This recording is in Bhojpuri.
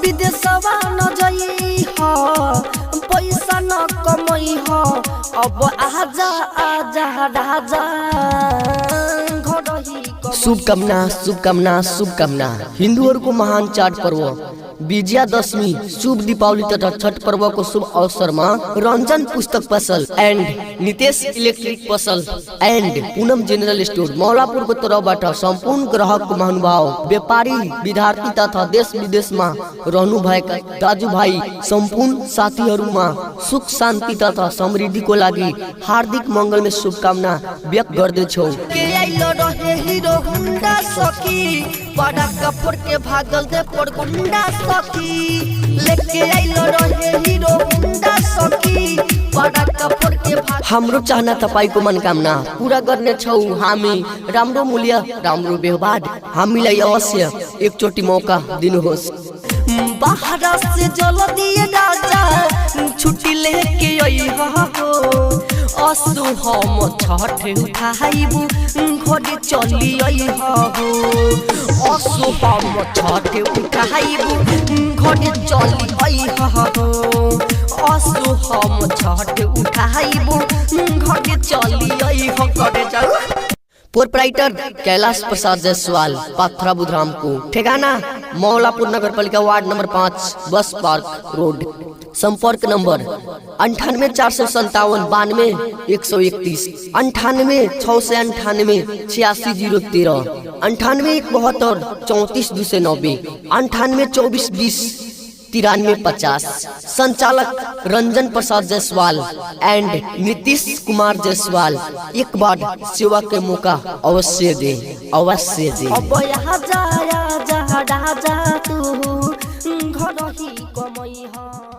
विदेशवा न जई हो पैसा न कमई हो अब आजा आजा राजा शुभकामना शुभकामना शुभकामना। हिंदुओं महान चाड पर्व विजयादशमी शुभ दीपावली तथा छठ पर्व को शुभ अवसर में रंजन पुस्तक पसल एंड नितेश इलेक्ट्रिक पसल and Poonam general store Maulapur को तरफबाट संपूर्ण ग्राहक महानुभाव व्यापारी विद्यार्थी तथा देश विदेश में रहनु भएका दाजुभाइ संपूर्ण साथीहरुमा सुख शान्ति तथा समृद्धि को लागि हार्दिक मंगल में शुभकामना व्यक्त गर्दछौ। बड़ा कपूर के भागल दे पर गुंडा सखी लेके आइलो रहे हीरो गुंडा सखी बड़ा कपूर के हाम्रो चाहना तपाईको मनोकामना पूरा गर्ने छौ हामी। राम्रो मूल्य राम्रो व्यवहार हामीलाई अवश्य एकचोटी मौका दिनुहोस्। बाहर से जल दिए राजा छुट्टी लेके आई हो असु हम छठ उठाइबू घरे चली आई हो असु हम छठ उठाइबू घरे चली आई हो असु हम छठ उठाइबू घरे चली आई हो घरे जाऊ। प्रोप्राइटर कैलाश प्रसाद जायसवाल पाथरा बुधराम को ठिकाना मौलापुर नगर पालिका ward number 5 bus park road. संपर्क नंबर 98 457 92 131 98 698 86 013 98 71 34 290 98 24 20 93 50। संचालक रंजन प्रसाद जायसवाल एंड नीतीश कुमार जायसवाल। एक बार सेवा के मौका अवश्य दे अवश्य दे। अब यहाँ जा राजा तू घर ही कमई हो।